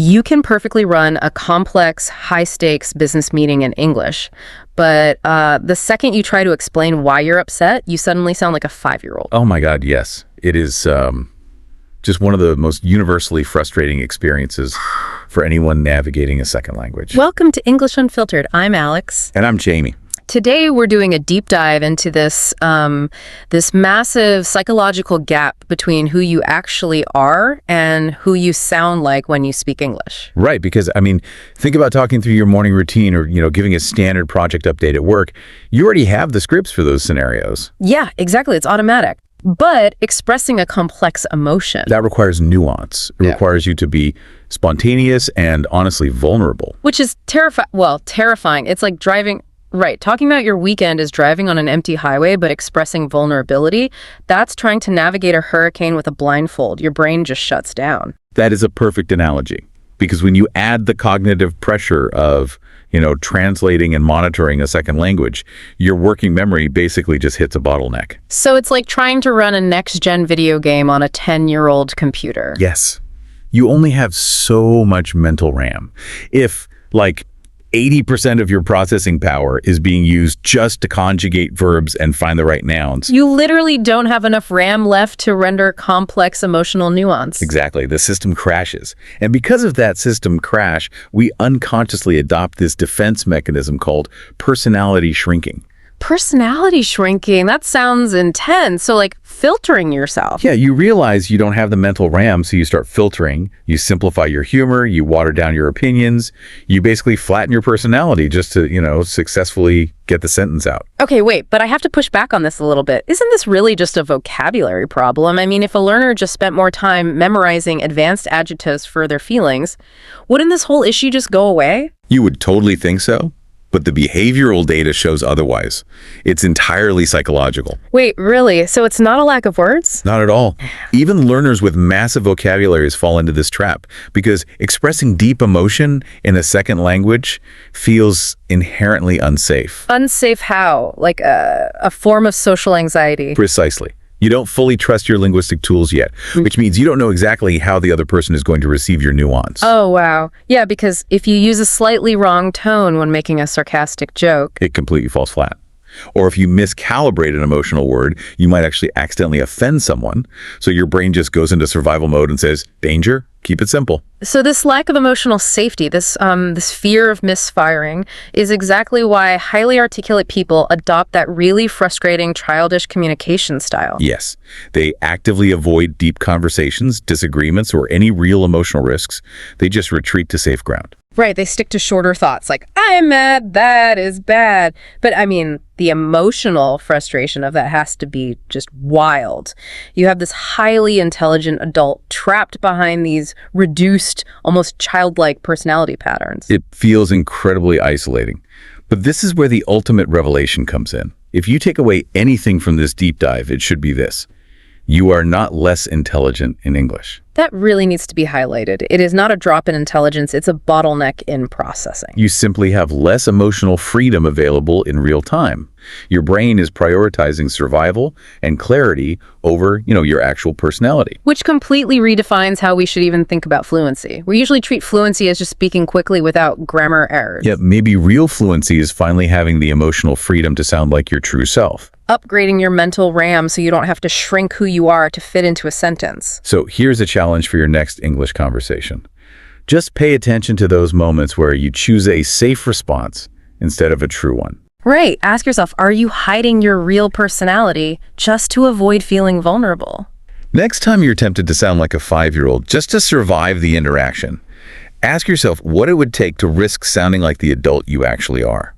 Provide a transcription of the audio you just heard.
You can perfectly run a complex, high-stakes business meeting in English, but the second you try to explain why you're upset, you suddenly sound like a 5-year-old. Oh my God, yes. It is just one of the most universally frustrating experiences for anyone navigating a second language. Welcome to English Unfiltered. I'm Alex. And I'm Jamie. Today, we're doing a deep dive into this massive psychological gap between who you actually are and who you sound like when you speak English. Right, because, think about talking through your morning routine or, giving a standard project update at work. You already have the scripts for those scenarios. Yeah, exactly. It's automatic. But expressing a complex emotion. That requires nuance. It requires you to be spontaneous and honestly vulnerable. Which is terrifying. It's like driving... Right. Talking about your weekend is driving on an empty highway, but expressing vulnerability. That's trying to navigate a hurricane with a blindfold. Your brain just shuts down. That is a perfect analogy. Because when you add the cognitive pressure of, translating and monitoring a second language, your working memory basically just hits a bottleneck. So it's like trying to run a next-gen video game on a 10-year-old computer. Yes. You only have so much mental RAM. If, 80% of your processing power is being used just to conjugate verbs and find the right nouns. You literally don't have enough RAM left to render complex emotional nuance. Exactly. The system crashes. And because of that system crash, we unconsciously adopt this defense mechanism called personality shrinking. Personality shrinking? That sounds intense. So filtering yourself. Yeah, you realize you don't have the mental RAM, so you start filtering. You simplify your humor, you water down your opinions, you basically flatten your personality just to, successfully get the sentence out. Okay, wait, but I have to push back on this a little bit. Isn't this really just a vocabulary problem? If a learner just spent more time memorizing advanced adjectives for their feelings, wouldn't this whole issue just go away? You would totally think so. But the behavioral data shows otherwise. It's entirely psychological. Wait, really? So it's not a lack of words? Not at all. Even learners with massive vocabularies fall into this trap because expressing deep emotion in a second language feels inherently unsafe. Unsafe how? Like a form of social anxiety? Precisely. You don't fully trust your linguistic tools yet, which means you don't know exactly how the other person is going to receive your nuance. Oh, wow. Yeah, because if you use a slightly wrong tone when making a sarcastic joke... it completely falls flat. Or if you miscalibrate an emotional word, you might actually accidentally offend someone. So your brain just goes into survival mode and says, danger, keep it simple. So this lack of emotional safety, this fear of misfiring, is exactly why highly articulate people adopt that really frustrating childish communication style. Yes. They actively avoid deep conversations, disagreements, or any real emotional risks. They just retreat to safe ground. Right, they stick to shorter thoughts like, I'm mad, that is bad. But the emotional frustration of that has to be just wild. You have this highly intelligent adult trapped behind these reduced, almost childlike personality patterns. It feels incredibly isolating. But this is where the ultimate revelation comes in. If you take away anything from this deep dive, it should be this. You are not less intelligent in English. That really needs to be highlighted. It is not a drop in intelligence, it's a bottleneck in processing. You simply have less emotional freedom available in real time. Your brain is prioritizing survival and clarity over, your actual personality. Which completely redefines how we should even think about fluency. We usually treat fluency as just speaking quickly without grammar errors. Yeah, maybe real fluency is finally having the emotional freedom to sound like your true self. Upgrading your mental RAM so you don't have to shrink who you are to fit into a sentence. So here's a challenge for your next English conversation. Just pay attention to those moments where you choose a safe response instead of a true one. Right. Ask yourself, are you hiding your real personality just to avoid feeling vulnerable? Next time you're tempted to sound like a 5-year-old just to survive the interaction, ask yourself what it would take to risk sounding like the adult you actually are.